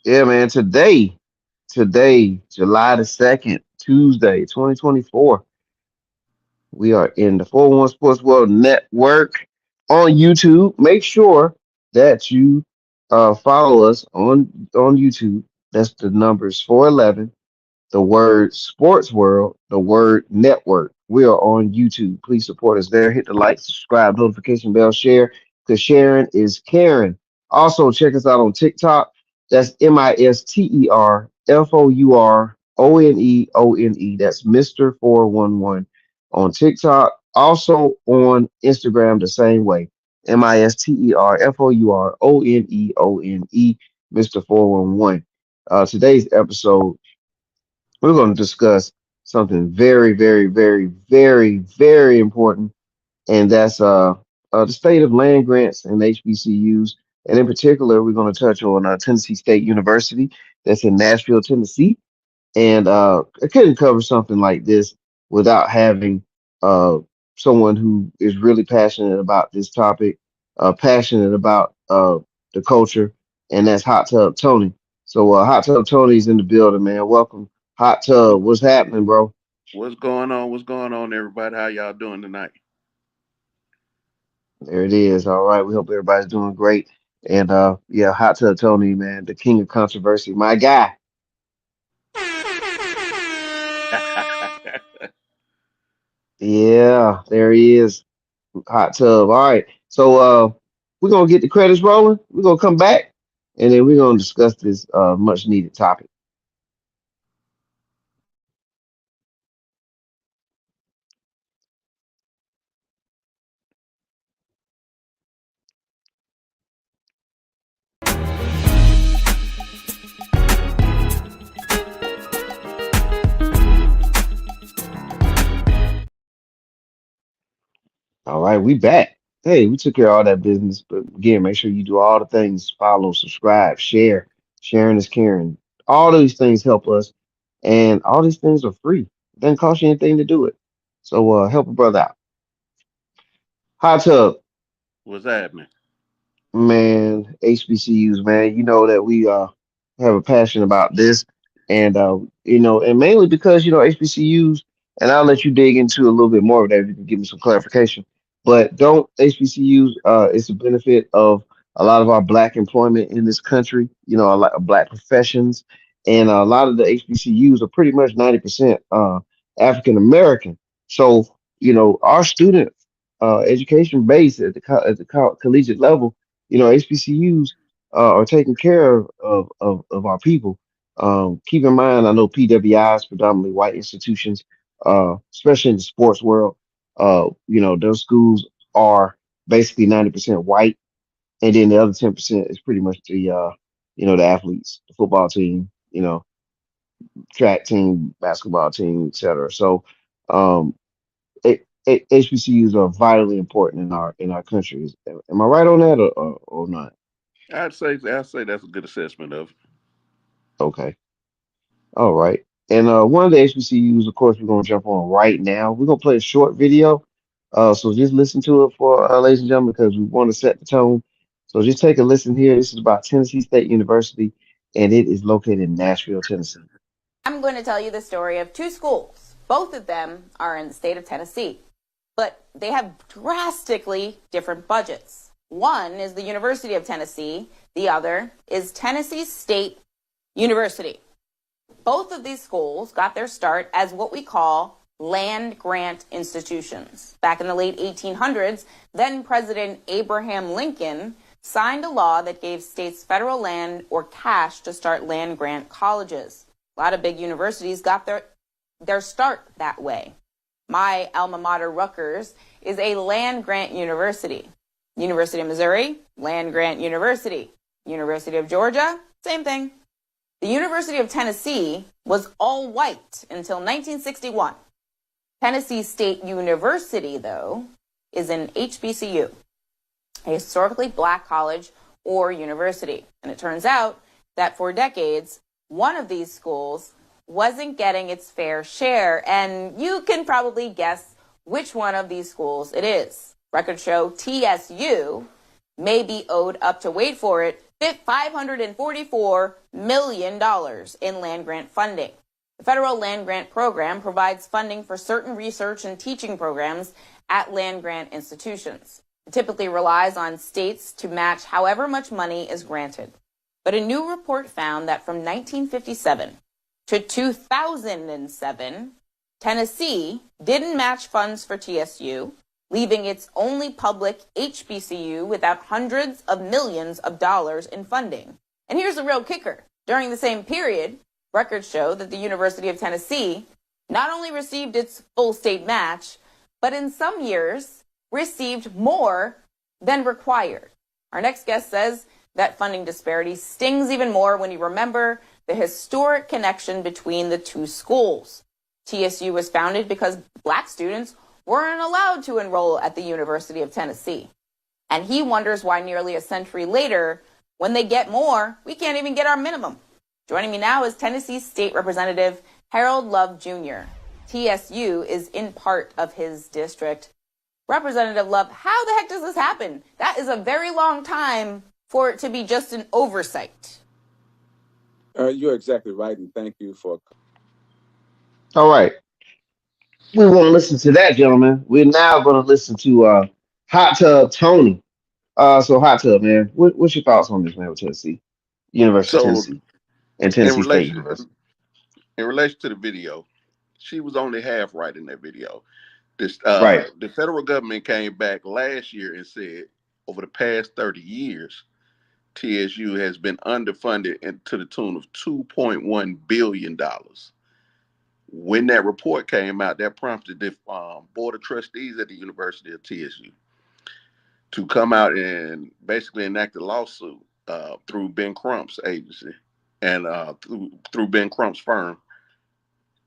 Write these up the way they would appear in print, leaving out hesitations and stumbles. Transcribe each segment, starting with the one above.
Yeah, man. Today, July the 2nd, Tuesday, 2024. We are in the 401 Sports World Network on YouTube. Make sure that you follow us on YouTube. That's the numbers 411, the word sports world, the word network. We are on YouTube. Please support us there. Hit the like, subscribe, notification bell, share, because sharing is caring. Also, check us out on TikTok. That's MISTERFOURONEONE. That's Mr. 411 on TikTok. Also on Instagram, the same way. MISTERFOURONEONE, Mr. 411. Today's episode we're going to discuss something very, very, very, very, very important, and that's the state of land grants and HBCUs. And in particular, we're going to touch on Tennessee State University that's in Nashville, Tennessee. And I couldn't cover something like this without having uh, someone who is really passionate about this topic, passionate about the culture, and that's Hot Tub Tony. So Hot Tub Tony's in the building, man. Welcome, Hot Tub. What's happening, bro? What's going on? What's going on, everybody? How y'all doing tonight? There it is. All right. We hope everybody's doing great. And yeah, Hot Tub Tony, man, the king of controversy, my guy. Yeah, there he is. Hot tub. All right. So we're gonna get the credits rolling. We're gonna come back and then we're gonna discuss this much needed topic. All right, we back. Hey, we took care of all that business, but again, make sure you do all the things, follow, subscribe, share. Sharing is caring. All these things help us, and all these things are free. Doesn't cost you anything to do it. So help a brother out. Hot tub. What's happening? Man, HBCUs, man, you know that we have a passion about this, and and mainly because HBCUs, and I'll let you dig into a little bit more of that if you can give me some clarification. But don't HBCUs, it's a benefit of a lot of our black employment in this country. You know, a lot of black professions, and a lot of the HBCUs are pretty much 90% African American. So our student education base at the collegiate level, HBCUs are taking care of our people. Keep in mind, I know PWIs, predominantly white institutions, especially in the sports world. Those schools are basically 90% white, and then the other 10% is pretty much the athletes, the football team, track team, basketball team, etc. So, um, HBCUs are vitally important in our country. Am I right on that or not? I'd say that's a good assessment of it. Okay. All right. And one of the HBCUs, of course, we're gonna jump on right now. We're gonna play a short video. So just listen to it for ladies and gentlemen, because we want to set the tone. So just take a listen here. This is about Tennessee State University, and it is located in Nashville, Tennessee. I'm going to tell you the story of two schools. Both of them are in the state of Tennessee, but they have drastically different budgets. One is the University of Tennessee, the other is Tennessee State University. Both of these schools got their start as what we call land grant institutions. Back in the late 1800s, then President Abraham Lincoln signed a law that gave states federal land or cash to start land grant colleges. A lot of big universities got their start that way. My alma mater, Rutgers, is a land grant university. University of Missouri, land grant university. University of Georgia, same thing. The University of Tennessee was all white until 1961. Tennessee State University, though, is an HBCU, a historically black college or university. And it turns out that for decades, one of these schools wasn't getting its fair share. And you can probably guess which one of these schools it is. Records show TSU may be owed up to, wait for it, $544 million in land grant funding. The federal land grant program provides funding for certain research and teaching programs at land grant institutions. It typically relies on states to match however much money is granted. But a new report found that from 1957 to 2007, Tennessee didn't match funds for TSU, leaving its only public HBCU without hundreds of millions of dollars in funding. And here's the real kicker. During the same period, records show that the University of Tennessee not only received its full state match, but in some years received more than required. Our next guest says that funding disparity stings even more when you remember the historic connection between the two schools. TSU was founded because black students weren't allowed to enroll at the University of Tennessee. And he wonders why nearly a century later, when they get more, we can't even get our minimum. Joining me now is Tennessee State Representative Harold Love Jr. TSU is in part of his district. Representative Love, how the heck does this happen? That is a very long time for it to be just an oversight. You're exactly right, and thank you for. All right. We want to listen to that, gentlemen. We're now going to listen to Hot Tub Tony. So Hot Tub, man, what's your thoughts on this, man, with Tennessee, University of So Tennessee, and in Tennessee State relation University? in relation to the video, she was only half right in that video. Right. The federal government came back last year and said over the past 30 years, TSU has been underfunded to the tune of $2.1 billion. When that report came out, that prompted the Board of Trustees at the University of TSU to come out and basically enact a lawsuit through Ben Crump's agency and through Ben Crump's firm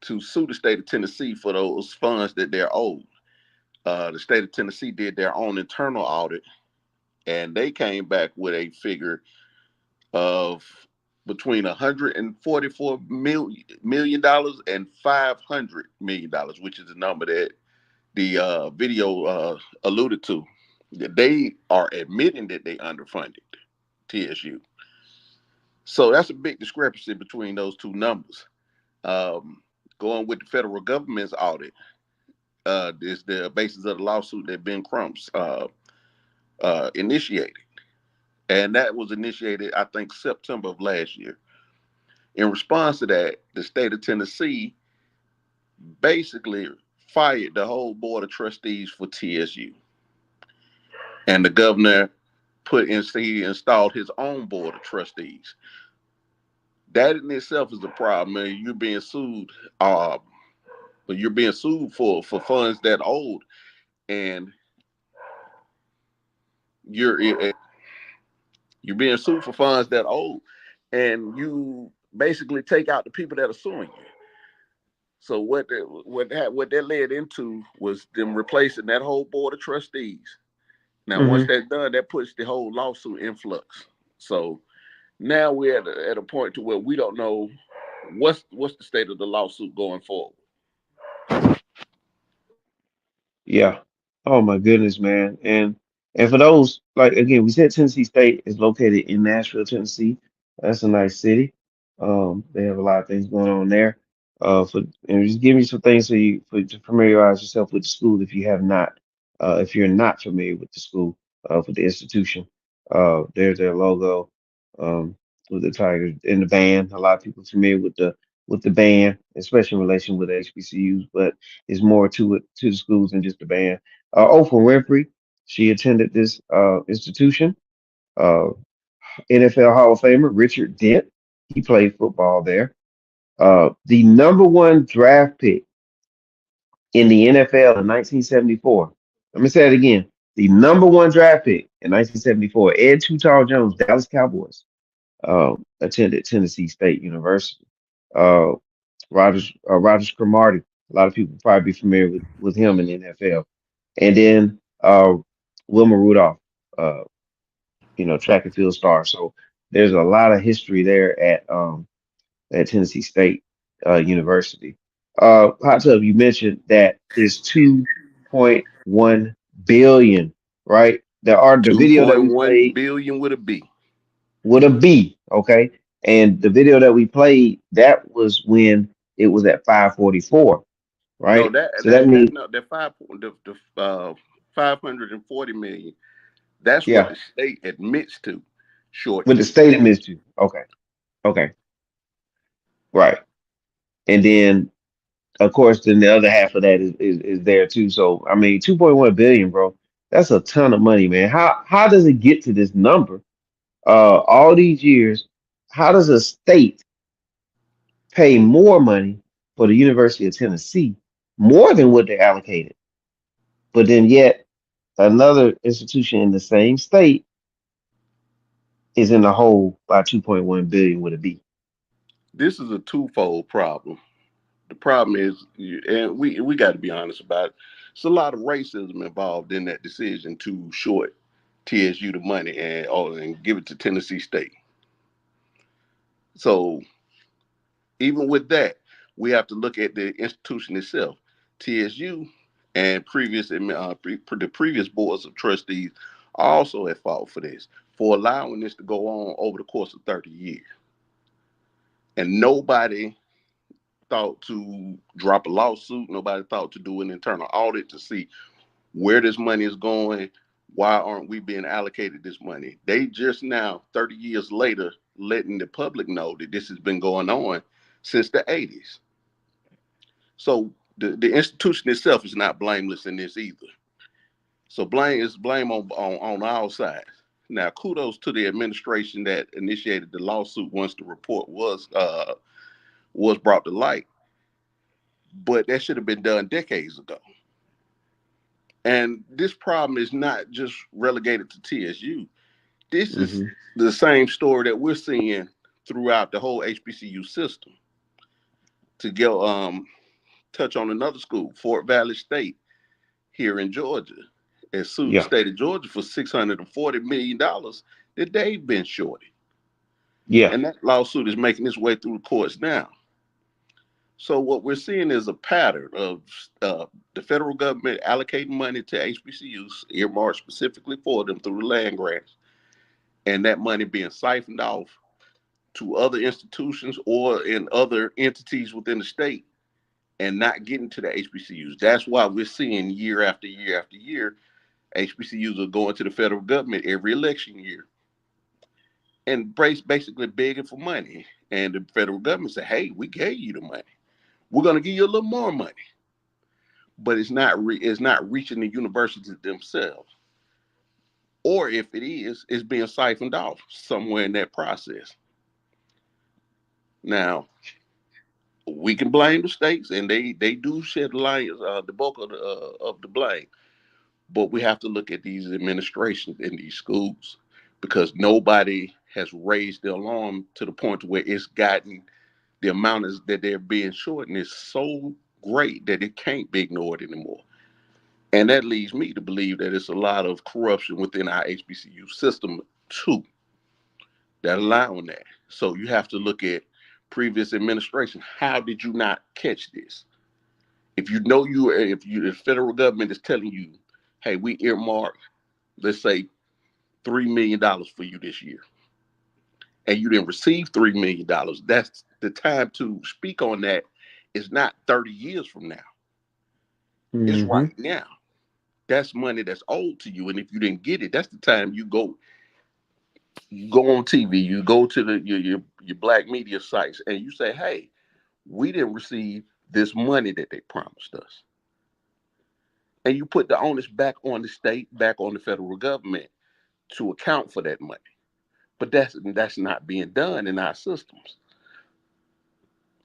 to sue the state of Tennessee for those funds that they're owed. The state of Tennessee did their own internal audit, and they came back with a figure of between $144 million and $500 million, which is the number that the video alluded to. That they are admitting that they underfunded TSU. So that's a big discrepancy between those two numbers. Going with the federal government's audit is the basis of the lawsuit that Ben Crump's initiated. And that was initiated, I think, September of last year. In response to that, the state of Tennessee basically fired the whole board of trustees for TSU. And the governor he installed his own board of trustees. That in itself is a problem. Man. You're being sued for funds that old, and you're you're being sued for funds that old, and you basically take out the people that are suing you. So what that led into was them replacing that whole board of trustees. Now, once Hmm. that's done, that puts the whole lawsuit in flux. So now we're at a point to where we don't know what's the state of the lawsuit going forward. Yeah. Oh my goodness, man. And for those, like again, we said Tennessee State is located in Nashville, Tennessee. That's a nice city. They have a lot of things going on there. For and just give me some things so you for to familiarize yourself with the school if you have not, if you're not familiar with the school, with the institution. There's their logo, with the Tigers and the band. A lot of people familiar with the band, especially in relation with HBCUs, but there's more to it to the schools than just the band. Oprah Winfrey, she attended this institution. Uh, NFL Hall of Famer Richard Dent, he played football there. The number one draft pick in the NFL in 1974. Let me say it again. The number one draft pick in 1974, Ed Too Tall Jones, Dallas Cowboys, attended Tennessee State University. Uh, Rogers Cromartie, a lot of people probably be familiar with him in the NFL. And then Wilma Rudolph, uh, track and field star. So there's a lot of history there at Tennessee State University. Hot Tub, you mentioned that there's 2.1 billion, right? There are the Two video that point we one played. billion with a B. with a B, okay? And the video that we played, that was when it was at 544, No, right? So that means, that the 540 million. That's what yeah, the state admits to with the shortchanging. state admits to. Okay, okay, right. And then of course, then the other half of that is there too. So I mean, 2.1 billion, bro. That's a ton of money, man. How does it get to this number? All these years, how does a state pay more money for the University of Tennessee, more than what they allocated, but then yet another institution in the same state is in the hole by 2.1 billion with a B? This is a twofold problem. The problem is, and we got to be honest about it. It's a lot of racism involved in that decision to short TSU the money and give it to Tennessee State. So even with that, we have to look at the institution itself. TSU and the previous boards of trustees also at fault for this, for allowing this to go on over the course of 30 years. And nobody thought to drop a lawsuit. Nobody thought to do an internal audit to see where this money is going. Why aren't we being allocated this money? They just now, 30 years later, letting the public know that this has been going on since the 80s. So the institution itself is not blameless in this either. So blame on all sides. Now, kudos to the administration that initiated the lawsuit once the report was brought to light, but that should have been done decades ago. And this problem is not just relegated to TSU. This is Hmm. the same story that we're seeing throughout the whole HBCU system. To go touch on another school, Fort Valley State here in Georgia, and sued the Yeah, state of Georgia for $640 million that they've been shorted. yeah. And that lawsuit is making its way through the courts now. So what we're seeing is a pattern of the federal government allocating money to HBCUs earmarked specifically for them through the land grants, and that money being siphoned off to other institutions or in other entities within the state and not getting to the HBCUs. That's why we're seeing year after year after year, HBCUs are going to the federal government every election year and basically begging for money. And the federal government say, "Hey, we gave you the money. We're going to give you a little more money," but it's not reaching the universities themselves. Or if it is, it's being siphoned off somewhere in that process. Now, we can blame the states, and they do shed the bulk of the blame. But we have to look at these administrations in these schools because nobody has raised the alarm to the point where it's gotten the amount that they're being short, and it's so great that it can't be ignored anymore. And that leads me to believe that it's a lot of corruption within our HBCU system too that allowing that. So you have to look at previous administration. How did you not catch this? If you know if the federal government is telling you, hey, we earmark, let's say $3 million for you this year, and you didn't receive $3 million, that's the time to speak on that. Is not 30 years from now. It's Hmm. right now. That's money that's owed to you, and if you didn't get it, that's the time you go on TV, you go to your black media sites, and you say, "Hey, we didn't receive this money that they promised us," and you put the onus back on the state, back on the federal government to account for that money. But that's not being done in our systems.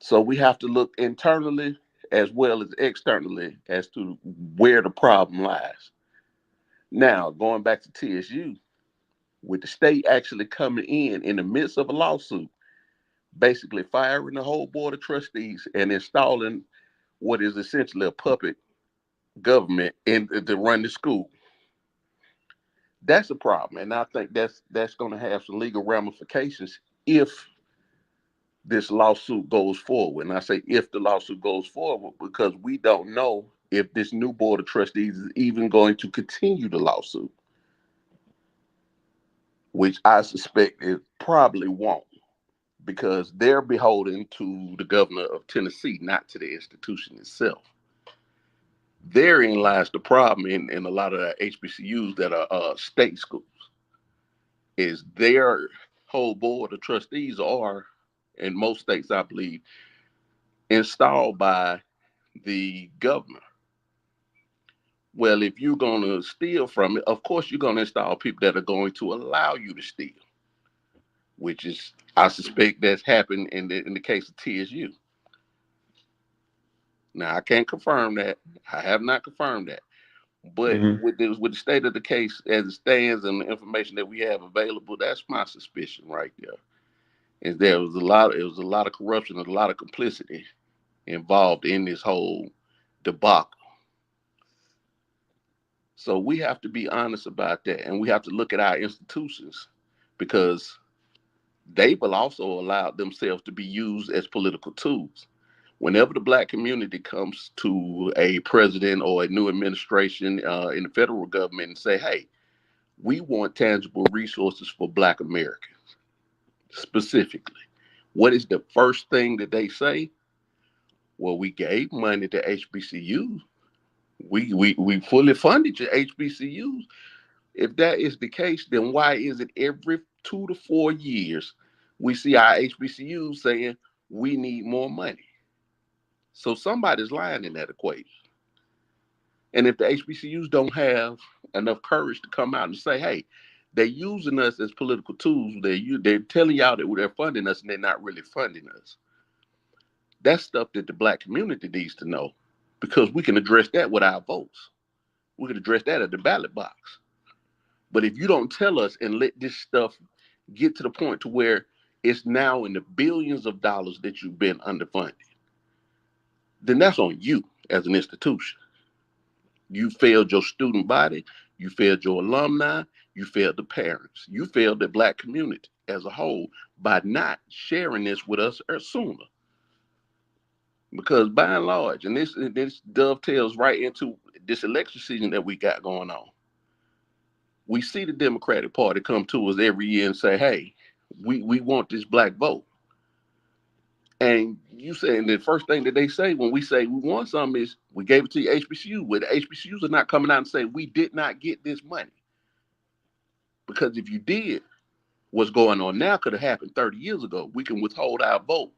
So we have to look internally as well as externally as to where the problem lies. Now, going back to TSU, with the state actually coming in the midst of a lawsuit, basically firing the whole board of trustees and installing what is essentially a puppet government to run the school. That's a problem, and I think that's going to have some legal ramifications if this lawsuit goes forward. And I say if the lawsuit goes forward because we don't know if this new board of trustees is even going to continue the lawsuit, which I suspect is probably won't, because they're beholden to the governor of Tennessee, not to the institution itself. Therein lies the problem in a lot of the HBCUs that are state schools, is their whole board of trustees are, in most states, I believe, installed by the governor. Well, if you're going to steal from it, of course you're going to install people that are going to allow you to steal, which is, I suspect that's happened in the case of TSU. Now, I can't confirm that. I have not confirmed that. But Hmm. with the state of the case as it stands and the information that we have available, that's my suspicion right there. Is there was a lot, it was a lot of corruption and a lot of complicity involved in this whole debacle. So we have to be honest about that, and we have to look at our institutions, because they will also allow themselves to be used as political tools. Whenever the black community comes to a president or a new administration in the federal government and say, hey, we want tangible resources for black Americans specifically, what is the first thing that they say? Well, we gave money to HBCUs. We fully funded your HBCUs. If that is the case, then why is it every 2 to 4 years we see our HBCUs saying we need more money? So somebody's lying in that equation. And if the HBCUs don't have enough courage to come out and say, hey, they're using us as political tools, they're telling y'all that they're funding us and they're not really funding us. That's stuff that the black community needs to know, because we can address that with our votes. We can address that at the ballot box. But if you don't tell us and let this stuff get to the point to where it's now in the billions of dollars that you've been underfunded, then that's on you as an institution. You failed your student body, you failed your alumni, you failed the parents, you failed the black community as a whole by not sharing this with us sooner. Because by and large, and this dovetails right into this election season that we got going on. We see the Democratic Party come to us every year and say, hey, we want this black vote. And you say, and the first thing that they say when we say we want something is we gave it to the HBCU, where the HBCUs are not coming out and say we did not get this money. Because if you did, what's going on now could have happened 30 years ago. We can withhold our vote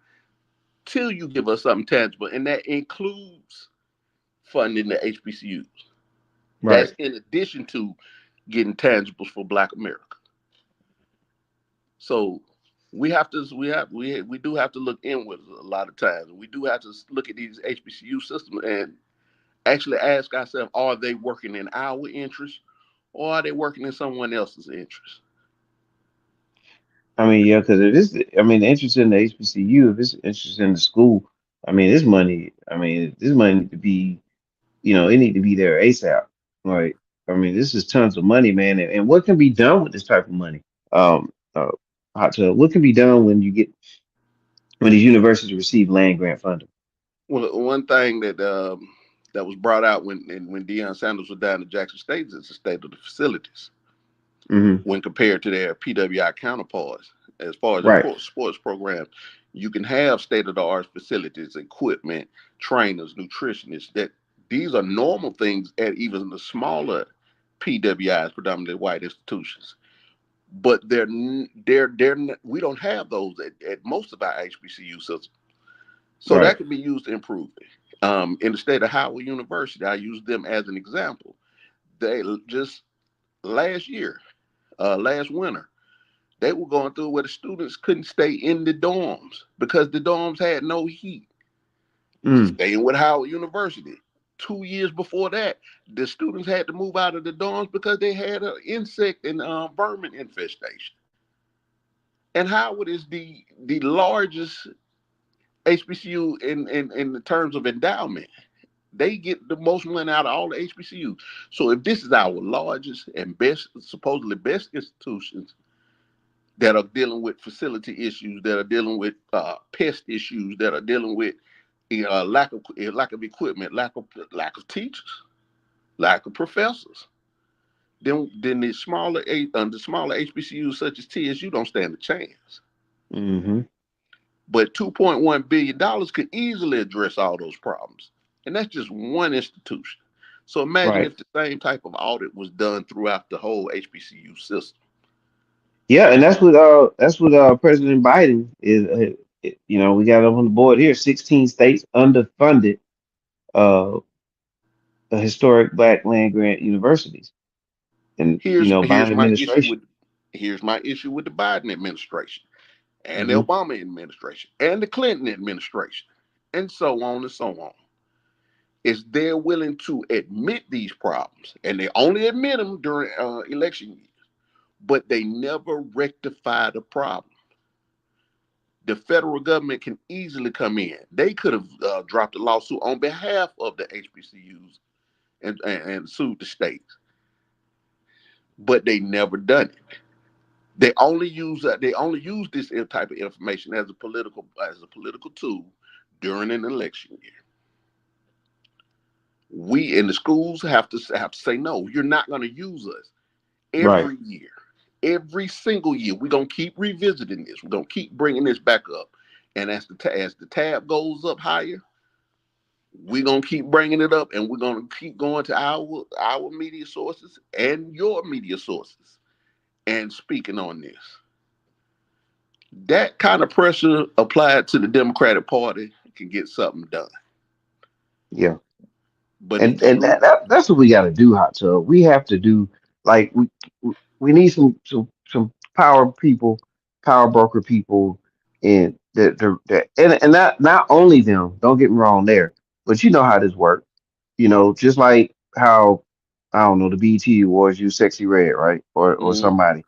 till you give us something tangible. And that includes funding the HBCUs. Right. That's in addition to getting tangibles for Black America. So we do have to look inward a lot of times. We do have to look at these HBCU systems and actually ask ourselves: are they working in our interest, or are they working in someone else's interest? I mean, yeah, because if it's, I mean, the interest in the HBCU, if it's interest in the school, I mean, this money need to be, it need to be there ASAP. Like, I mean, this is tons of money, man. And what can be done with this type of money? Hot tub, what can be done when these universities receive land grant funding? Well, one thing that was brought out when Deion Sanders was down in Jackson State is the state of the facilities Hmm. when compared to their PWI counterparts. As far as Right, sports programs, you can have state of the art facilities, equipment, trainers, nutritionists. That these are normal things at even the smaller PWIs, predominantly white institutions. But we don't have those at most of our HBCU systems. So right. that can be used to improve it. In the state of Howard University, I use them as an example. They just last year, last winter, they were going through where the students couldn't stay in the dorms because the dorms had no heat. Mm, Staying with Howard University. 2 years before that, the students had to move out of the dorms because they had an insect and vermin infestation. And Howard is the largest HBCU in the terms of endowment. They get the most money out of all the HBCUs. So if this is our largest and best, supposedly best institutions that are dealing with facility issues, that are dealing with pest issues, that are dealing with lack of equipment, lack of teachers, lack of professors, then the smaller HBCUs such as TSU don't stand a chance. Mm-hmm. But $2.1 billion could easily address all those problems, and that's just one institution. So imagine Right. if the same type of audit was done throughout the whole HBCU system. Yeah, and that's what President Biden is. You know, we got up on the board here. 16 states underfunded uh, historic Black land grant universities, and you Here's know, here's Biden my issue administration. with here's my issue with the Biden administration and the Hmm. Obama administration and the Clinton administration and so on and so on. Is they're willing to admit these problems, and they only admit them during election years, but they never rectify the problem. The federal government can easily come in. They could have dropped a lawsuit on behalf of the HBCUs and sued the states, but they never done it. They only use this type of information as a political tool during an election year. We in the schools have to say no. You're not going to use us Right. every year, every single year. We're gonna keep revisiting this. We're gonna keep bringing this back up, and as the tab goes up higher, we're gonna keep bringing it up, and we're gonna keep going to our media sources and your media sources and speaking on this. That kind of pressure applied to the Democratic Party can get something done, Yeah. but And it's that's what we got to do, Hot Tub. We have to do like we need some power people, power broker people, and and not only them. Don't get me wrong there, but you know how this works. You know, just like how I don't know the BT Awards use Sexy Red, right? Or mm, somebody.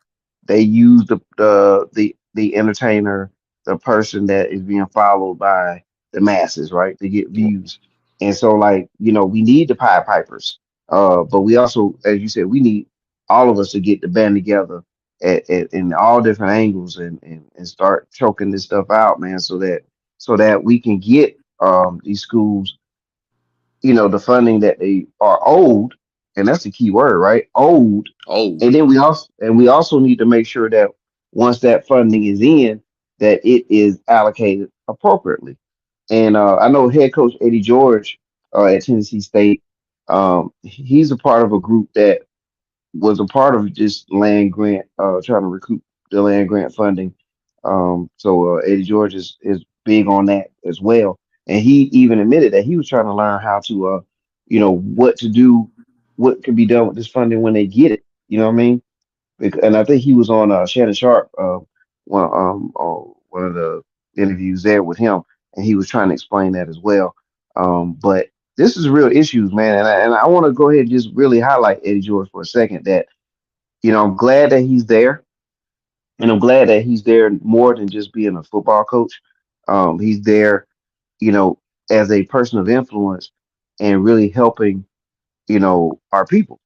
They use the entertainer, the person that is being followed by the masses, right? To get views. And so like, you know, we need the Pied Pipers. But we also, as you said, we need all of us to get the band together in all different angles and start choking this stuff out, man, so that we can get these schools, you know, the funding that they are owed, and that's the key word, right? Owed. old. And then we also need to make sure that once that funding is in, that it is allocated appropriately. And I know head coach Eddie George at Tennessee State, he's a part of a group that was a part of this land grant, trying to recoup the land grant funding. So Eddie George is big on that as well. And he even admitted that he was trying to learn how to, you know, what to do, what could be done with this funding when they get it. You know what I mean? And I think he was on Shannon Sharp, one of the interviews there with him, and he was trying to explain that as well. But this is real issues, man, and I want to go ahead and just really highlight Eddie George for a second. That you know, I'm glad that he's there, and I'm glad that he's there more than just being a football coach. He's there, you know, as a person of influence and really helping, you know, our people.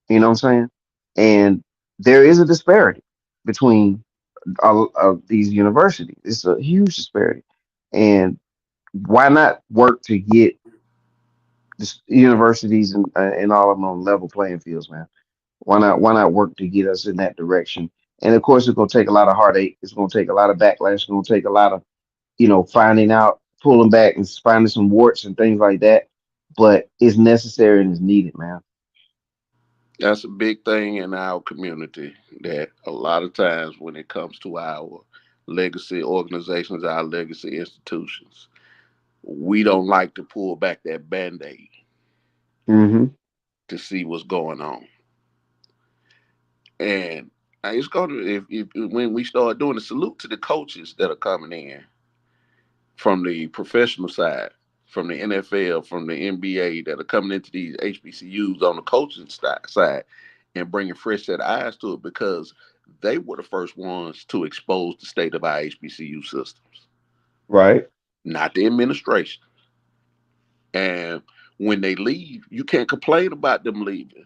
You know what I'm saying? And there is a disparity between all of these universities. It's a huge disparity. And why not work to get this universities and all of them on level playing fields, man? Why not work to get us in that direction? And of course, it's gonna take a lot of heartache. It's gonna take a lot of backlash. It's gonna take a lot of, you know, finding out, pulling back, and finding some warts and things like that. But it's necessary and it's needed, man. That's a big thing in our community that a lot of times when it comes to our legacy organizations, our legacy institutions, we don't like to pull back that band aid Hmm. to see what's going on. And it's going to, if when we start doing a salute to the coaches that are coming in from the professional side, from the NFL, from the NBA that are coming into these HBCUs on the coaching side and bringing fresh set of eyes to it because they were the first ones to expose the state of our HBCU systems, Right. not the administration. And when they leave, you can't complain about them leaving.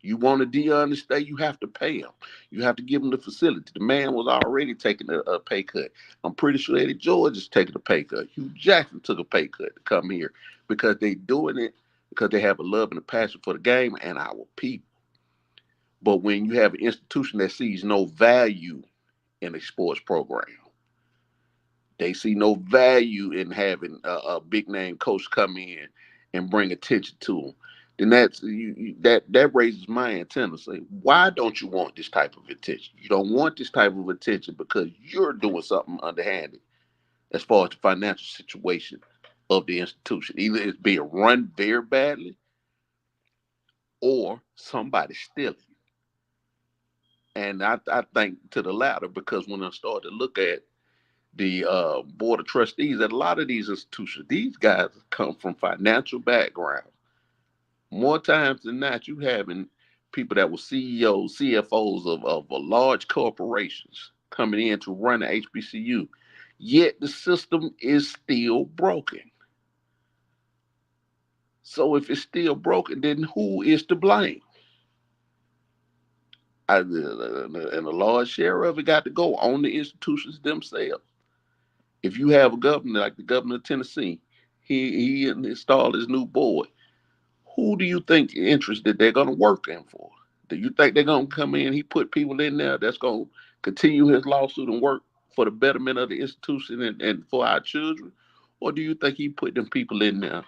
You want a Dion to stay, you have to pay him. You have to give him the facility. The man was already taking a pay cut. I'm pretty sure Eddie George is taking a pay cut. Hugh Jackson took a pay cut to come here because they doing it because they have a love and a passion for the game and our people. But when you have an institution that sees no value in a sports program, they see no value in having a big name coach come in and bring attention to them. Then that raises my antenna. Say, why don't you want this type of attention? You don't want this type of attention because you're doing something underhanded as far as the financial situation of the institution. Either it's being run very badly or somebody's stealing. And I think to the latter because when I started to look at the board of trustees at a lot of these institutions, these guys come from financial backgrounds. More times than not, you having people that were CEOs, CFOs of large corporations coming in to run the HBCU. Yet the system is still broken. So if it's still broken, then who is to blame? And a large share of it got to go on the institutions themselves. If you have a governor like the governor of Tennessee, he installed his new board. Who do you think interest that they're going to work in for? Do you think they're going to come in? He put people in there that's going to continue his lawsuit and work for the betterment of the institution and for our children, or do you think he put them people in there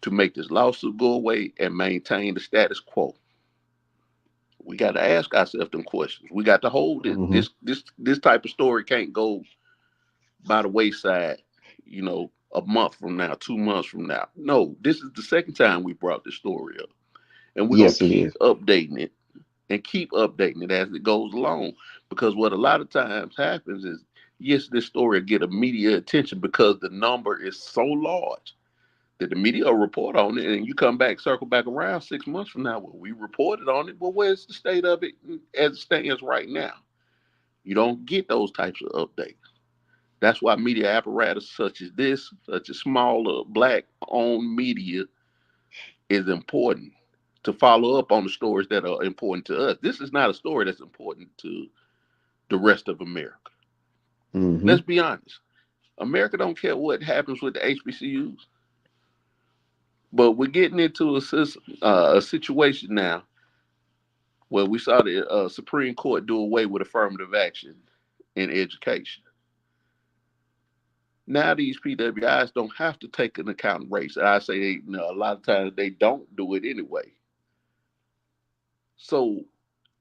to make this lawsuit go away and maintain the status quo? We got to ask ourselves them questions. We got to hold it. Hmm. This type of story can't go by the wayside, a month from now, 2 months from now. No, this is the second time we brought this story up. And we're going Yes, to it keep is. updating it and keep updating it as it goes along. Because what a lot of times happens is, yes, this story will get a media attention because the number is so large that the media will report on it. And you come back, circle back around 6 months from now, well, we reported on it. Well, where's the state of it as it stands right now? You don't get those types of updates. That's why media apparatus such as this, such as smaller black owned media, is important to follow up on the stories that are important to us. This is not a story that's important to the rest of America. Hmm. Let's be honest. America don't care what happens with the HBCUs, but we're getting into a situation now where we saw the Supreme Court do away with affirmative action in education. Now these PWIs don't have to take into account race. I say a lot of times they don't do it anyway. So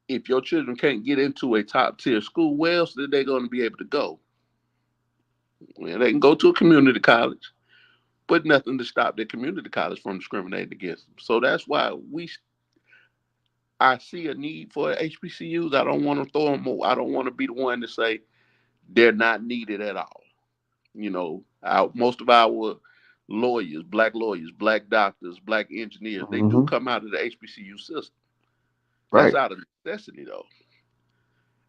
if your children can't get into a top tier school, where else are they going to be able to go? Well, they can go to a community college, but nothing to stop the community college from discriminating against them. So that's why I see a need for HBCUs. I don't want to throw them. I don't want to be the one to say they're not needed at all. Most of our lawyers, black doctors, black engineers, they do Hmm. come out of the HBCU system. That's Right. out of necessity though,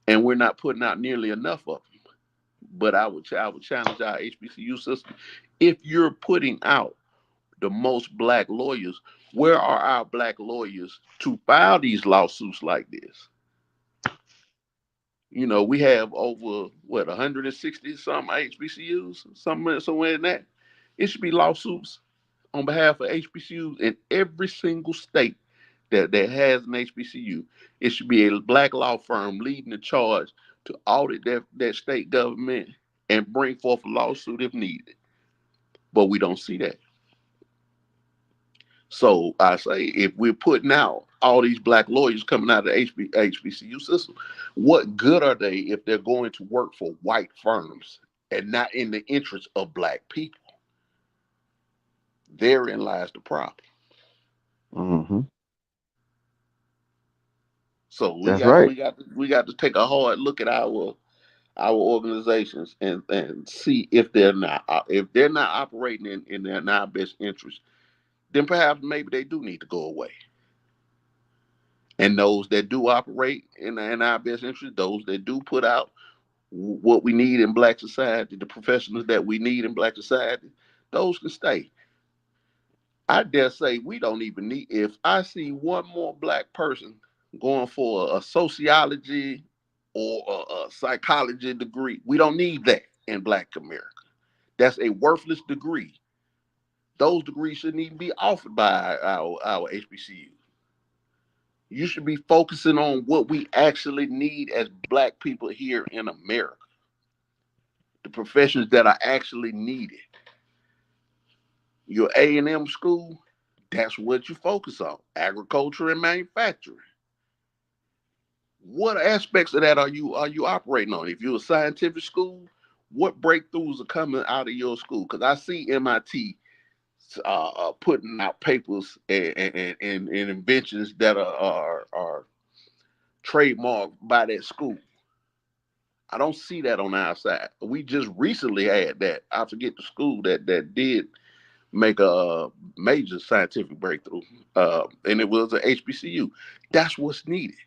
and we're not putting out nearly enough of them. But I would challenge our HBCU system. If you're putting out the most black lawyers, where are our black lawyers to file these lawsuits like this? We have over what 160 some HBCUs, somewhere in that. It should be lawsuits on behalf of HBCUs in every single state that has an HBCU. It should be a black law firm leading the charge to audit that state government and bring forth a lawsuit if needed. But we don't see that. So I say, if we're putting out all these black lawyers coming out of the HBCU system, what good are they if they're going to work for white firms and not in the interest of black people? Therein lies the problem. Hmm. So we That's got right. we got we got to take a hard look at our organizations and see if they're not operating in their non best interest, then perhaps maybe they do need to go away. And those that do operate in our best interest, those that do put out what we need in black society, the professionals that we need in black society, those can stay. I dare say we don't even need, if I see one more black person going for a sociology or a psychology degree, we don't need that in black America. That's a worthless degree. Those degrees shouldn't even be offered by our HBCU. You should be focusing on what we actually need as black people here in America, the professions that are actually needed. Your A&M school, that's what you focus on, agriculture and manufacturing. What aspects of that are you operating on? If you're a scientific school, what breakthroughs are coming out of your school? Because I see MIT putting out papers and inventions that are trademarked by that school. I don't see that on our side. We just recently had that. I forget the school that did make a major scientific breakthrough, and it was a HBCU. That's what's needed.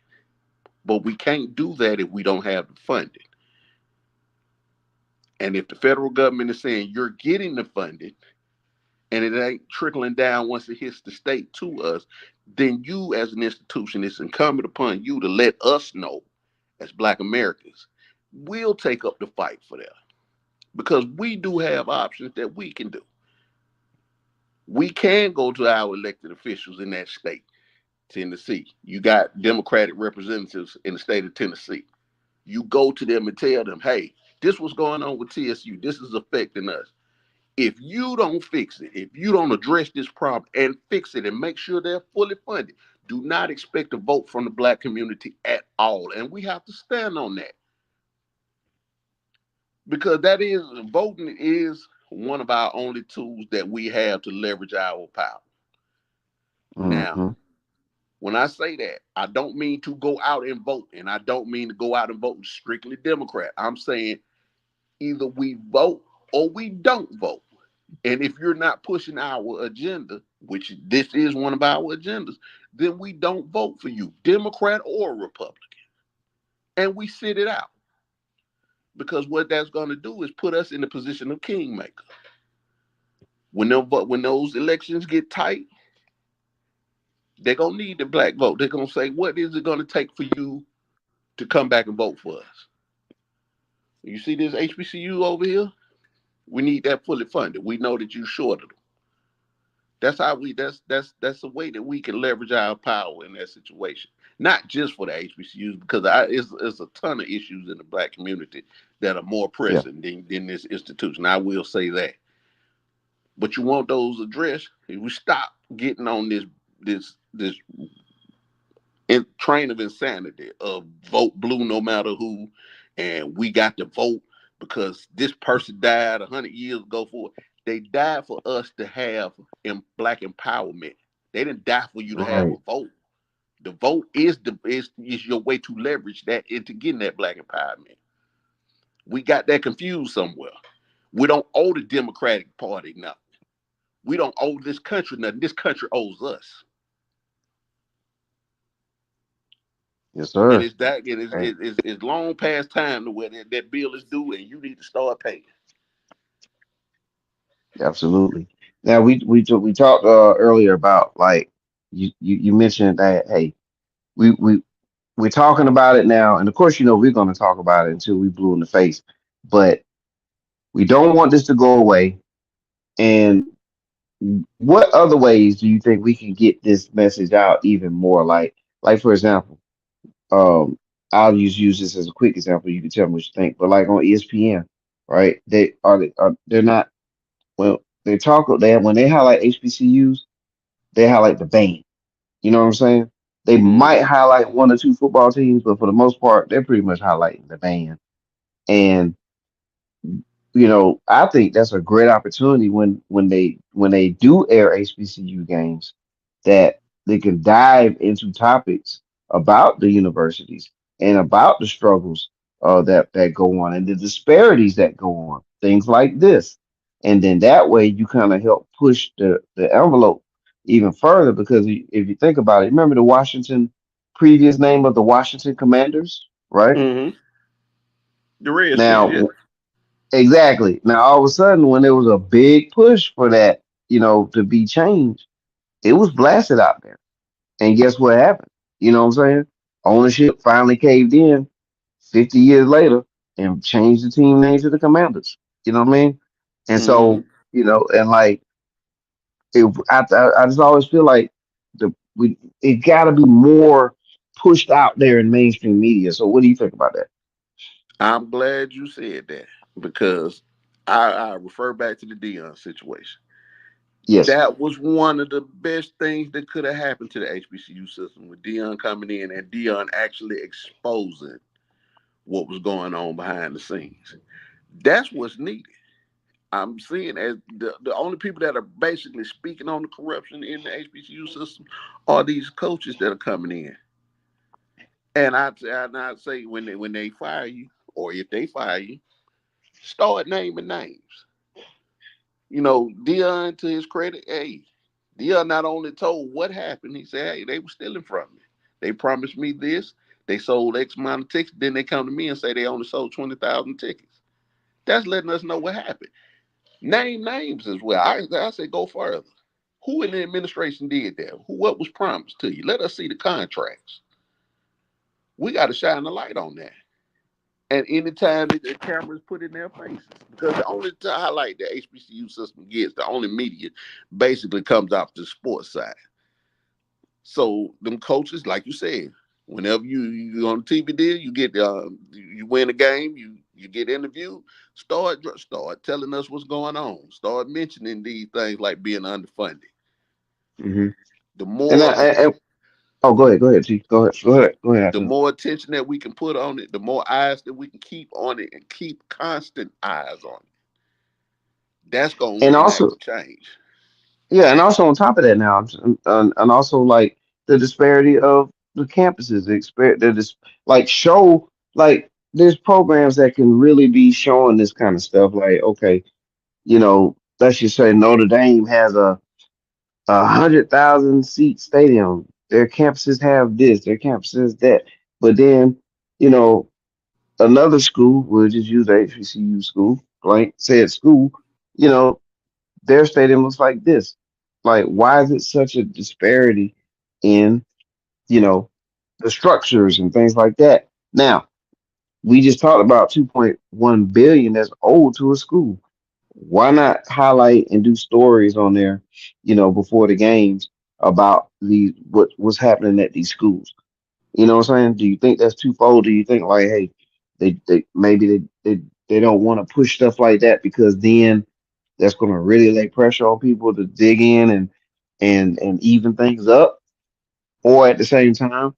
But we can't do that if we don't have the funding. And if the federal government is saying you're getting the funding and it ain't trickling down once it hits the state to us, then you as an institution, it's incumbent upon you to let us know as Black Americans. We'll take up the fight for that because we do have options that we can do. We can go to our elected officials in that state, Tennessee. You got Democratic representatives in the state of Tennessee. You go to them and tell them, hey, this was going on with TSU. This is affecting us. If you don't fix it, if you don't address this problem and fix it and make sure they're fully funded, do not expect a vote from the Black community at all. And we have to stand on that because that is voting is one of our only tools that we have to leverage our power. Now, Mm-hmm. when I say that, I don't mean to go out and vote, and I don't mean to go out and vote strictly Democrat. I'm saying either we vote or we don't vote. And if you're not pushing our agenda, which this is one of our agendas, then we don't vote for you, Democrat or Republican. And we sit it out. Because what that's going to do is put us in the position of kingmaker. When those elections get tight, they're going to need the Black vote. They're going to say, what is it going to take for you to come back and vote for us? You see this HBCU over here? We need that fully funded. We know that you shorted them. That's how we. That's a way that we can leverage our power in that situation. Not just for the HBCUs, because it's a ton of issues in the Black community that are more Yeah. pressing than this institution. I will say that. But you want those addressed. If we stop getting on this train of insanity of vote blue no matter who, and we got to vote because this person died 100 years ago for they died for us to have Black empowerment. They didn't die for you to have a Right. vote. The vote is your way to leverage that into getting that Black empowerment. We got that confused somewhere. We don't owe the Democratic Party nothing. We don't owe this country nothing. This country owes us. Yes, And sir. it's that it is And it's long past time to where that bill is due and you need to start paying. absolutely. Now we talked earlier about like you mentioned that hey we we're talking about it now, and of course we're going to talk about it until we blue in the face, but we don't want this to go away. And what other ways do you think we can get this message out even more? Like for example, um, I'll use this as a quick example. You can tell me what you think, but like on ESPN, right? They're not well. When they highlight HBCUs, they highlight the band. You know what I'm saying? They might Mm-hmm. highlight one or two football teams, but for the most part, they're pretty much highlighting the band. And I think that's a great opportunity when they do air HBCU games that they can dive into topics about the universities and about the struggles that go on and the disparities that go on, things like this. And then that way you kind of help push the envelope even further because if you think about it, remember the Washington previous name of the Washington Commanders, right? Mm-hmm. The Redskins, yeah. Now, exactly. Now, all of a sudden, when there was a big push for that, to be changed, it was blasted out there. And guess what happened? You know what I'm saying? Ownership finally caved in 50 years later and changed the team name to the Commanders. You know what I mean? And Mm-hmm. so, and like, I just always feel like it got to be more. pushed out there in mainstream media. So what do you think about that? I'm glad you said that because I refer back to the Dion situation. Yes. That was one of the best things that could have happened to the HBCU system with Dion coming in and Dion actually exposing what was going on behind the scenes. That's what's needed. I'm seeing as the only people that are basically speaking on the corruption in the HBCU system are these coaches that are coming in. And I'd say when they fire you, or if they fire you, start naming names. Dion, to his credit, hey, Dion not only told what happened, he said, hey, they were stealing from me. They promised me this. They sold X amount of tickets. Then they come to me and say they only sold 20,000 tickets. That's letting us know what happened. Name names as well. I say go further. Who in the administration did that? What was promised to you? Let us see the contracts. We got to shine the light on that. And anytime the cameras put in their faces, because the only highlight the HBCU system gets, the only media basically comes off the sports side. So them coaches, like you said, whenever you on the TV deal, you get you win a game, you get interviewed. Start telling us what's going on. Start mentioning these things like being underfunded. Hmm. The And, more oh, go ahead, G. Go ahead the after. more attention that we can put on it, the more eyes that we can keep on it and keep constant eyes on it. That's gonna And enact also, the change. yeah, and also on top of that now, and also like the disparity of the campuses, like show like there's programs that can really be showing this kind of stuff. Like, okay, let's just say Notre Dame has a 100,000 seat stadium. Their campuses have this, their campuses that, but then you know another school, we'll just use HBCU school, blank said school, you know their stadium looks like this. Like, why is it such a disparity in, you know, the structures and things like that? Now, we just talked about 2.1 billion that's owed to a school. Why not highlight and do stories on there, before the games about what's happening at these schools? You know what I'm saying? Do you think that's twofold? Do you think like, hey, they maybe they don't want to push stuff like that because then that's going to really lay pressure on people to dig in and even things up, or at the same time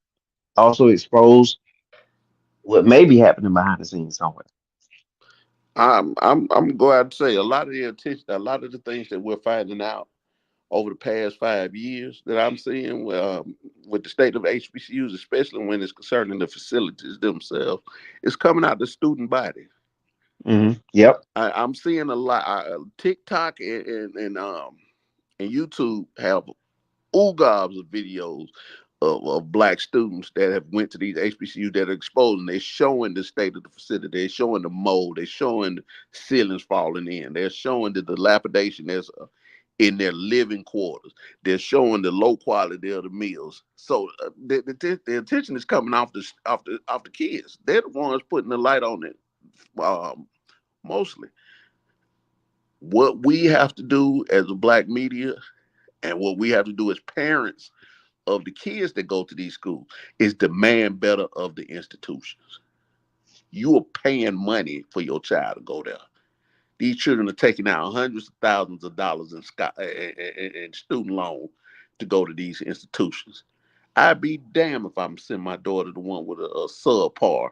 also expose what may be happening behind the scenes somewhere. I'm glad to say a lot of the attention, a lot of the things that we're finding out over the past 5 years that I'm seeing with the state of HBCUs, especially when it's concerning the facilities themselves, is coming out the student body. Yep. I'm seeing a lot. TikTok and YouTube have oogobs of videos of black students that have went to these HBCU that are exposing. They're showing the state of the facility. They're showing the mold. They're showing ceilings falling in. They're showing the dilapidation that's in their living quarters. They're showing the low quality of the meals. So the attention is coming off the kids. They're the ones putting the light on it. Mostly, what we have to do as a black media and what we have to do as parents of the kids that go to these schools is demand better of the institutions. You are paying money for your child to go there. These children are taking out hundreds of thousands of dollars in student loan to go to these institutions. I'd be damned if I'm sending my daughter to one with a subpar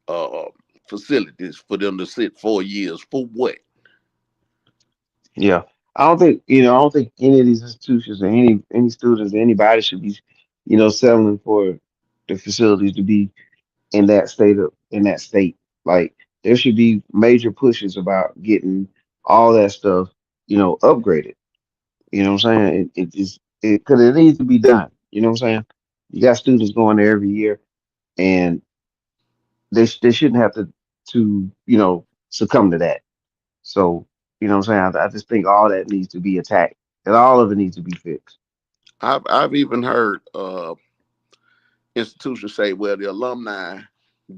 uh, facilities for them to sit 4 years for what? Yeah. I don't think any of these institutions or any students or anybody should be, settling for the facilities to be in that state. Like there should be major pushes about getting all that stuff, upgraded. You know what I'm saying? It is it because it needs to be done. You know what I'm saying? You got students going there every year, and they shouldn't have to succumb to that. So you know what I'm saying? I just think all that needs to be attacked, and all of it needs to be fixed. I've even heard institutions say, well, the alumni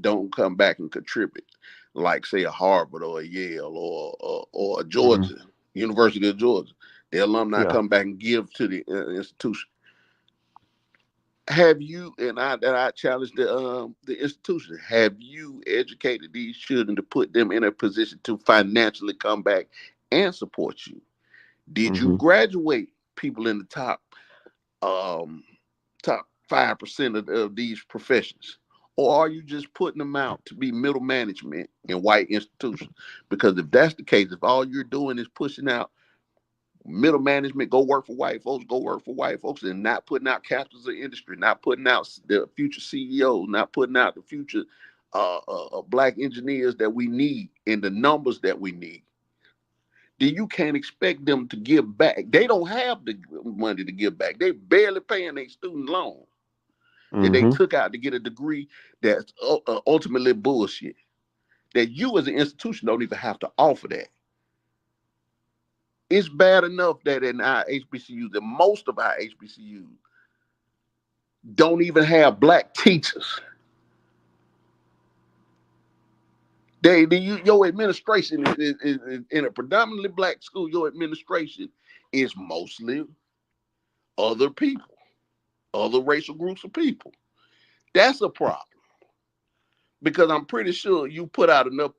don't come back and contribute, like say a Harvard or a Yale or a Hmm. Georgia, University of Georgia. The alumni Yeah. come back and give to the institution. Have you, and I challenge the institution, have you educated these children to put them in a position to financially come back and support you? Did you Mm-hmm. graduate people in the um top 5% of these professions? Or are you just putting them out to be middle management in white institutions? Because if that's the case, if all you're doing is pushing out middle management, go work for white folks, go work for white folks, and not putting out captains of industry, not putting out the future CEOs, not putting out the future black engineers that we need in the numbers that we need, then you can't expect them to give back. They don't have the money to give back. They barely paying their student loan that they Mm-hmm. took out to get a degree that's ultimately bullshit. That you as an institution don't even have to offer that. It's bad enough that in our HBCUs, that most of our HBCUs don't even have black teachers. Your administration is in a predominantly black school. Your administration is mostly other people, other racial groups of people. That's a problem because I'm pretty sure you put out enough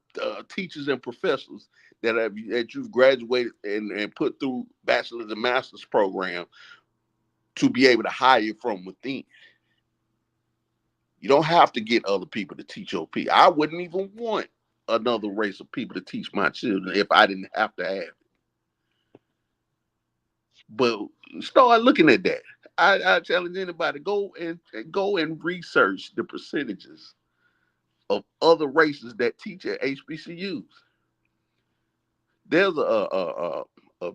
teachers and professors that you've graduated and put through bachelor's and master's program to be able to hire from within. You don't have to get other people to teach your people. I wouldn't even want another race of people to teach my children if I didn't have to have it. But start looking at that. I challenge anybody go and research the percentages of other races that teach at HBCUs. There's a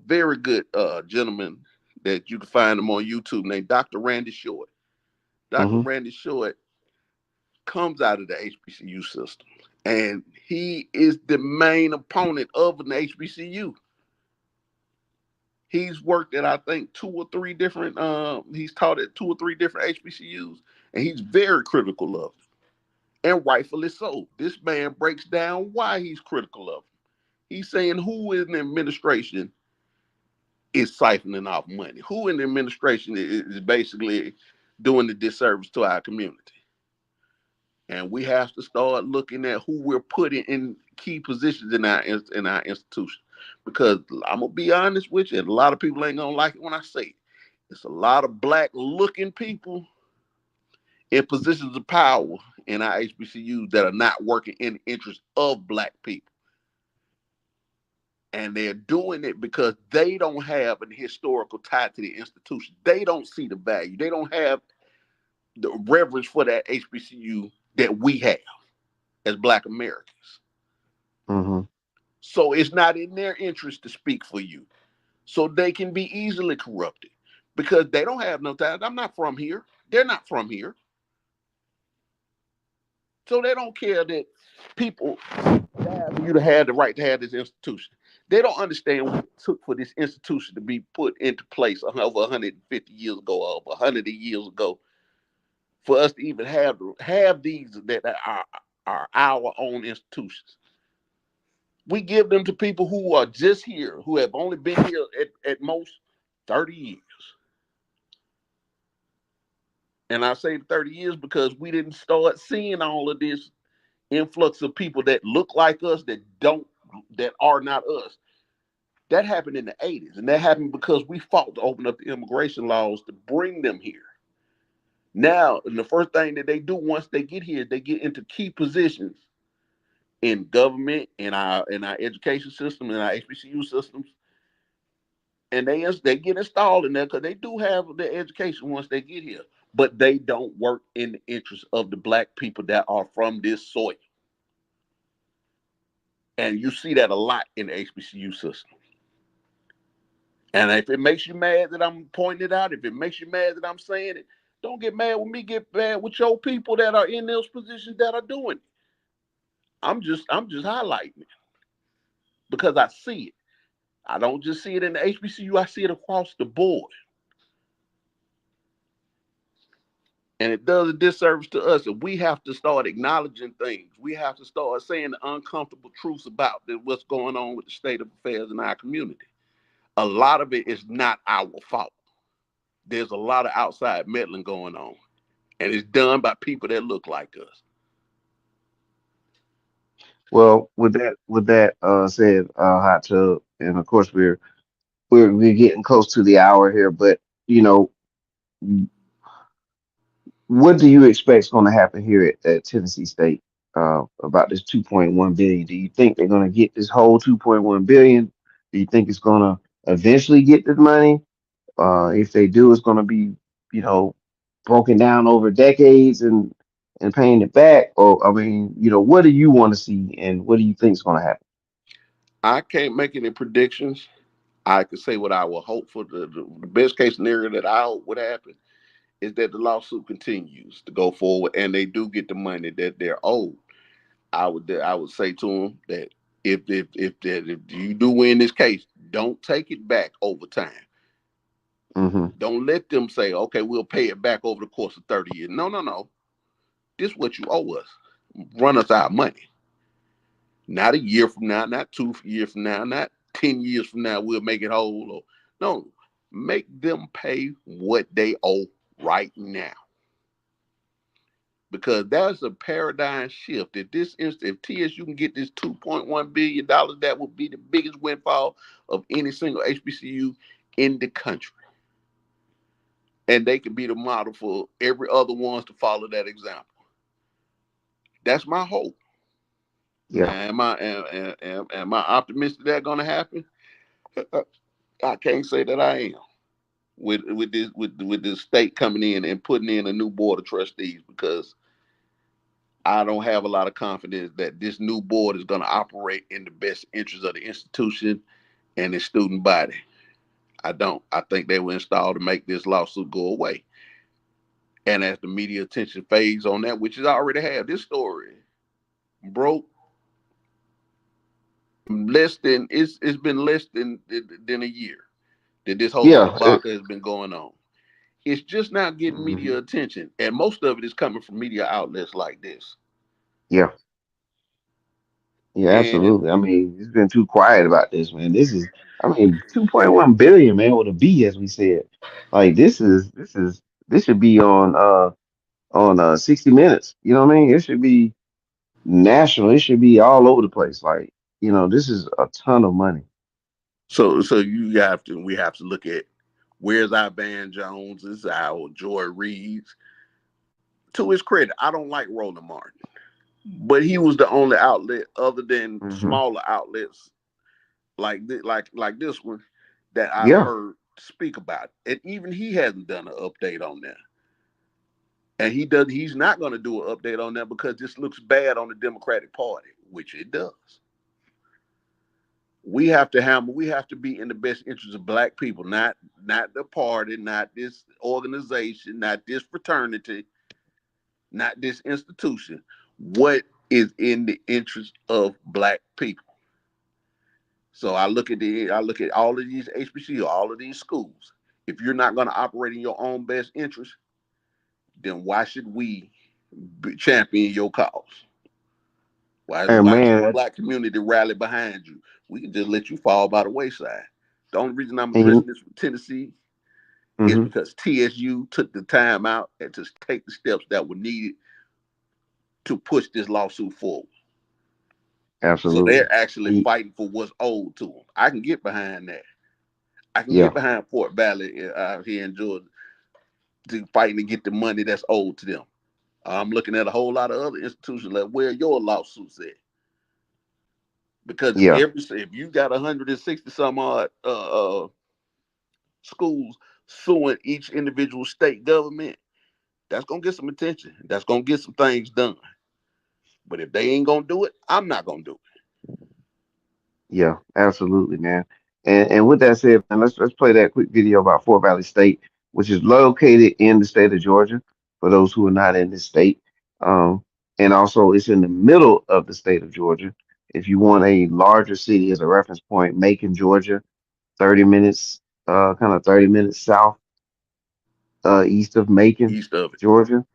very good gentleman that you can find him on YouTube named Dr. Randy Short. Dr. Mm-hmm. Randy Short comes out of the HBCU system, and he is the main opponent of an HBCU. He's worked at I think two or three different. He's taught at two or three different HBCUs, and he's very critical of it, and rightfully so. This man breaks down why he's critical of it. He's saying who in the administration is siphoning off money, who in the administration is basically doing the disservice to our community. And we have to start looking at who we're putting in key positions in our institution. Because I'm gonna be honest with you, and a lot of people ain't gonna like it when I say it. It's a lot of black looking people in positions of power in our HBCUs that are not working in the interest of black people. And they're doing it because they don't have an historical tie to the institution. They don't see the value. They don't have the reverence for that HBCU that we have as black Americans. Mm-hmm. So it's not in their interest to speak for you. So they can be easily corrupted because they don't have no ties. I'm not from here. They're not from here. So they don't care that people died for you to have the right to have this institution. They don't understand what it took for this institution to be put into place over 150 years ago, or 100 years ago, for us to even have these that are our own institutions. We give them to people who are just here, who have only been here at most 30 years. And I say 30 years because we didn't start seeing all of this influx of people that look like us that are not us. That happened in the 80s. And that happened because we fought to open up the immigration laws to bring them here. Now, and the first thing that they do once they get here, they get into key positions in government, in our education system, in our HBCU systems, and they get installed in there because they do have the education once they get here, but they don't work in the interest of the black people that are from this soil. And you see that a lot in the HBCU system. And if it makes you mad that I'm pointing it out, if it makes you mad that I'm saying it, don't get mad with me. Get mad with your people that are in those positions that are doing it. I'm just highlighting it because I see it. I don't just see it in the HBCU. I see it across the board. And it does a disservice to us. And we have to start acknowledging things. We have to start saying the uncomfortable truths about what's going on with the state of affairs in our community. A lot of it is not our fault. There's a lot of outside meddling going on. and it's done by people that look like us. Well, with that said, hot tub, and of course we're getting close to the hour here, but you know, what do you expect is going to happen here at Tennessee State about this 2.1 billion? Do you think they're going to get this whole 2.1 billion? Do you think it's going to eventually get the money? If they do, it's going to be, you know, broken down over decades and paying it back. Or I mean, what do you want to see, and what do you think is going to happen? I can't make any predictions. I could say what I will hope for. The best case scenario that I hope would happen is that the lawsuit continues to go forward and they do get the money that they're owed. I would say to them that if you do win this case, don't take it back over time. Hmm. Don't let them say, okay, we'll pay it back over the course of 30 years. No, no, no. This is what you owe us. Run us our money. Not a year from now, not 2 years from now, not 10 years from now, we'll make it whole. No, make them pay what they owe right now. Because that's a paradigm shift. If TSU can get this $2.1 billion, that would be the biggest windfall of any single HBCU in the country. And they can be the model for every other ones to follow that example. That's my hope. Now, Yeah. am I optimistic that's going to happen? I can't say that I am. With this state coming in and putting in a new board of trustees, because I don't have a lot of confidence that this new board is going to operate in the best interest of the institution and its student body. I don't. I think they were installed to make this lawsuit go away. And as the media attention fades on that, which is already have, this story broke less than it's been less than a year that this whole Yeah. debacle has been going on. It's just now getting Mhm. media attention, and most of it is coming from media outlets like this. Yeah. Yeah, And absolutely. I mean, it's been too quiet about this, man. I mean, 2.1 billion, man, with a B, as we said. Like this should be on 60 Minutes. You know what I mean? It should be national. It should be all over the place. Like, this is a ton of money. so we have to look at where's our Van Joneses, our Joy Reeds. To his credit, I don't like Roland Martin, but he was the only outlet other than Hmm. smaller outlets like this one that I've Yeah, heard speak about it. And even he hasn't done an update on that. And he's not going to do an update on that because this looks bad on the Democratic Party, which it does. We have to be in the best interest of black people, not the party, not this organization, not this fraternity, not this institution. What is in the interest of black people? So I look at all of these HBCU, all of these schools. If you're not going to operate in your own best interest, then why should we champion your cause? and Why should the man, black community rally behind you? We can just let you fall by the wayside. The only reason I'm and addressing this from Tennessee is hmm because TSU took the time out and to take the steps that were needed to push this lawsuit forward. So absolutely. they're actually And fighting for what's owed to them. I can get behind that. I can get yeah, behind Fort Valley out here in Georgia to fighting to get the money that's owed to them. I'm looking at a whole lot of other institutions like where your lawsuits at. Because yeah, if you got 160 some odd schools suing each individual state government, that's gonna get some attention. That's gonna get some things done. But if they ain't gonna do it, I'm not gonna do yeah, absolutely, man. And with that said, man, let's play that quick video about Fort Valley State, which is located in the state of Georgia, for those who are not in this state. Um, and also it's in the middle of the state of Georgia. If you want a larger city as a reference point, Macon, Georgia, 30 minutes, kind of 30 minutes south, east of it. Macon, East of it. Georgia.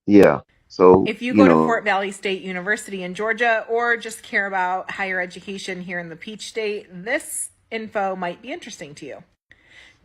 Yeah. So, If you go to Fort Valley State University in Georgia or just care about higher education here in the Peach State, this info might be interesting to you.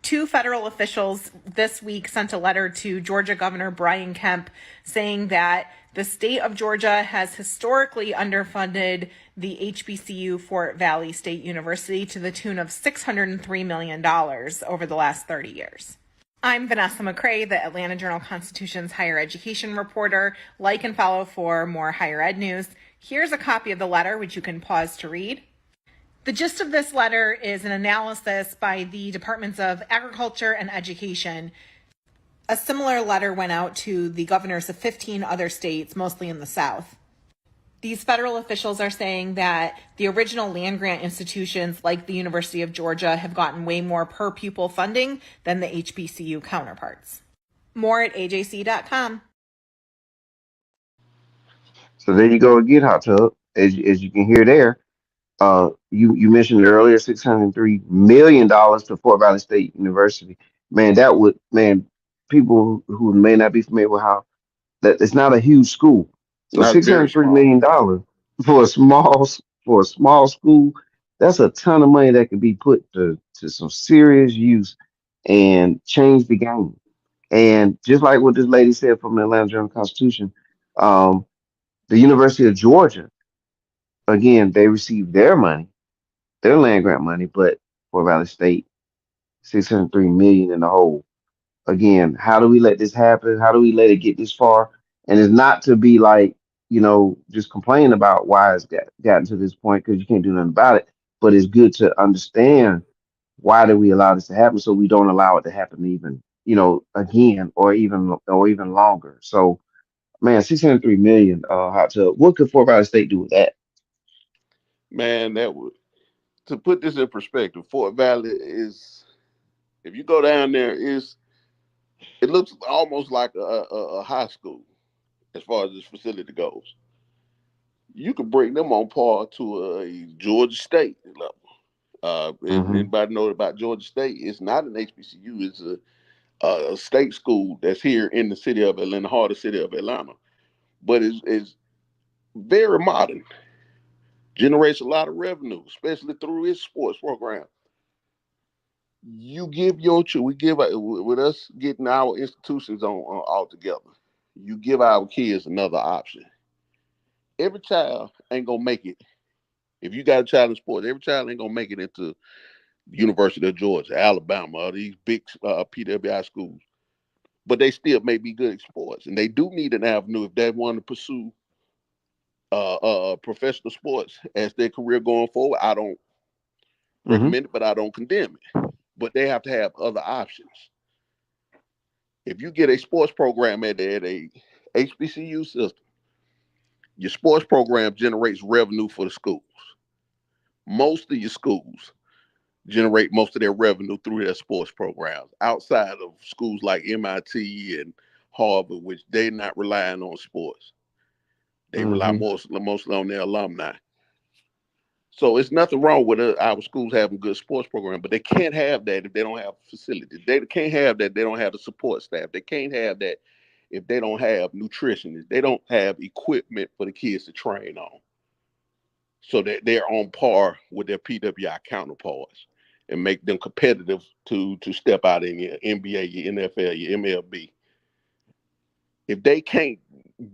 Two federal officials this week sent a letter to Georgia Governor Brian Kemp saying that the state of Georgia has historically underfunded the HBCU Fort Valley State University to the tune of $603 million over the last 30 years. I'm Vanessa McCrae, the Atlanta Journal-Constitution's higher education reporter. Like and follow for more higher ed news. Here's a copy of the letter, which you can pause to read. The gist of this letter is an analysis by the Departments of Agriculture and Education. A similar letter went out to the governors of 15 other states, mostly in the South. These federal officials are saying that the original land grant institutions like the University of Georgia have gotten way more per pupil funding than the HBCU counterparts. More at ajc.com. So there you go again, Hot Tub. As you can hear there, you mentioned earlier, $603 million to Fort Valley State University. Man, that would man people who may not be familiar with how that it's not a huge school. So Not six very hundred three small. million dollars for a small school, that's a ton of money that could be put to some serious use and change the game. And just like what this lady said from the Atlanta Journal Constitution, um, the University of Georgia, again, they received their money, their land grant money, but Fort Valley State, 603 million in the hole. Again, how do we let this happen? How do we let it get this far? And it's not to be like, just complain about why it's gotten to this point because you can't do nothing about it. But it's good to understand why do we allow this to happen so we don't allow it to happen even, again or even longer. So man, 603 million hot tub. What could Fort Valley State do with that? Man, that would to put this in perspective, Fort Valley is if you go down there, is it looks almost like a high school as far as this facility goes. You could bring them on par to a Georgia State level. Hmm. Anybody know about Georgia State? It's not an HBCU. It's a state school that's here in the city of Atlanta, heart of the city of Atlanta. But it's very modern, generates a lot of revenue, especially through its sports program. You give we give with us getting our institutions on all together. You give our kids another option. Every child ain't gonna make it. If you got a child in sports, every child ain't gonna make it into University of Georgia, Alabama, or these big PWI schools. But they still may be good at sports, and they do need an avenue if they want to pursue professional sports as their career going forward. I don't Hmm. recommend it, but I don't condemn it. But they have to have other options. If you get a sports program at a HBCU system, your sports program generates revenue for the schools. Most of your schools generate most of their revenue through their sports programs outside of schools like MIT and Harvard, which they're not relying on sports. They rely Hmm. mostly on their alumni. So it's nothing wrong with our schools having good sports program, but they can't have that if they don't have facilities. They can't have that if they don't have the support staff. They can't have that if they don't have nutritionists. They don't have equipment for the kids to train on, so that they're on par with their PWI counterparts and make them competitive to step out in your NBA, your NFL, your MLB. If they can't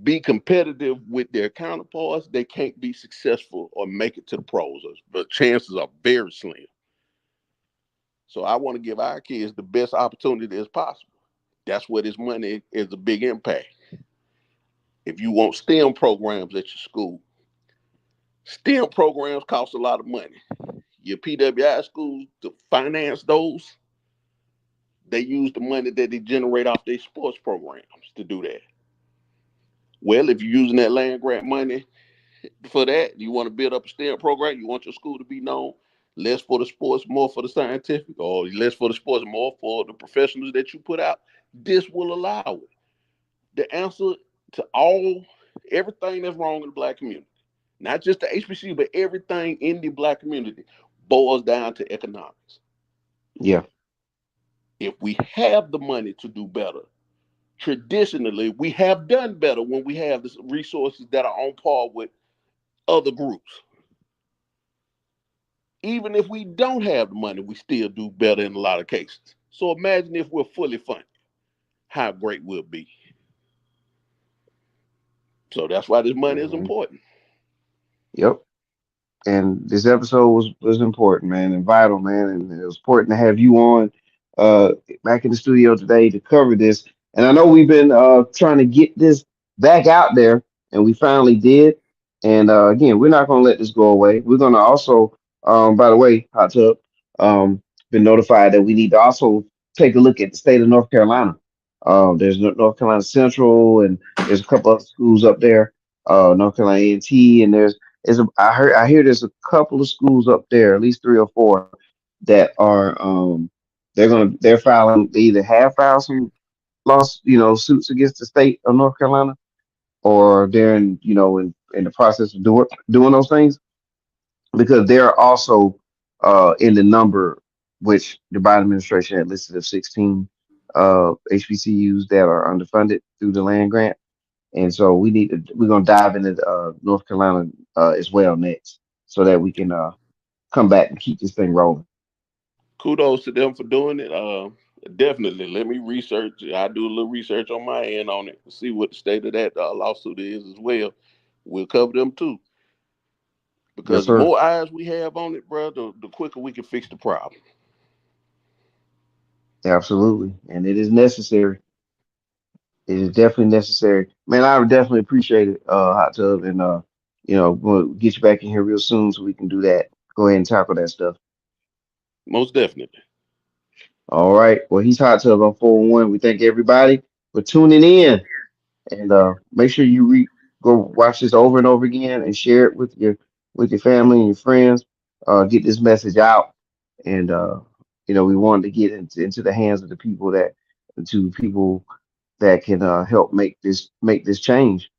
be competitive with their counterparts, they can't be successful or make it to the pros. But chances are very slim. So I want to give our kids the best opportunity as possible. That's where this money is a big impact. If you want STEM programs at your school, STEM programs cost a lot of money. Your PWI schools to finance those, they use the money that they generate off their sports programs to do that. Well, if you're using that land grant money for that, you want to build up a STEM program, you want your school to be known, less for the sports, more for the scientific, or less for the sports, more for the professionals that you put out, this will allow it. The answer to everything that's wrong in the black community, not just the HBCU, but everything in the black community boils down to economics. Yeah. If we have the money to do better, traditionally we have done better when we have the resources that are on par with other groups. Even if we don't have the money, we still do better in a lot of cases. So imagine if we're fully funded, how great we'll be. So that's why this money is Mhm. important. Yep. And this episode was important, man, and vital, man, and it was important to have you on uh back in the studio today to cover this. And I know we've been trying to get this back out there, and we finally did. And again, we're not going to let this go away. We're going to also, by the way, Hot Tub, been notified that we need to also take a look at the state of North Carolina. There's North Carolina Central, and there's a couple of schools up there, North Carolina A&T, and I hear there's a couple of schools up there, at least three or four, that are they're filing, they either have filed some suits against the state of North Carolina, or they're in the process of doing those things, because they're also in the number which the Biden administration had listed of 16 HBCUs that are underfunded through the land grant. And so we're gonna dive into North Carolina as well next, so that we can come back and keep this thing rolling. Kudos to them for doing it. Definitely, let me research. I do a little research on my end on it, see what the state of that lawsuit is as well. We'll cover them too, Yes, because the sir. more eyes we have on it, bro, the quicker we can fix the problem. Absolutely, and it is necessary. It is definitely necessary, man. I would definitely appreciate it, Hot Tub, and we'll get you back in here real soon so we can do that. Go ahead and tackle that stuff. Most definitely. All right. Well, he's Hot Tub on 401. We thank everybody for tuning in. And make sure you go watch this over and over again and share it with your family and your friends. Get this message out, and we wanted to get into the hands of the people to people that can help make this change.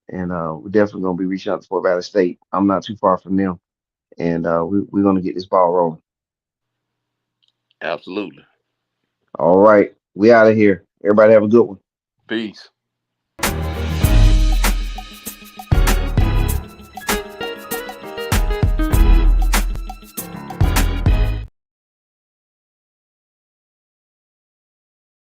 And we're definitely gonna be reaching out to Fort Valley State. I'm not too far from them, and we're gonna get this ball rolling. Absolutely. All right, we out of here. Everybody have a good one. Peace.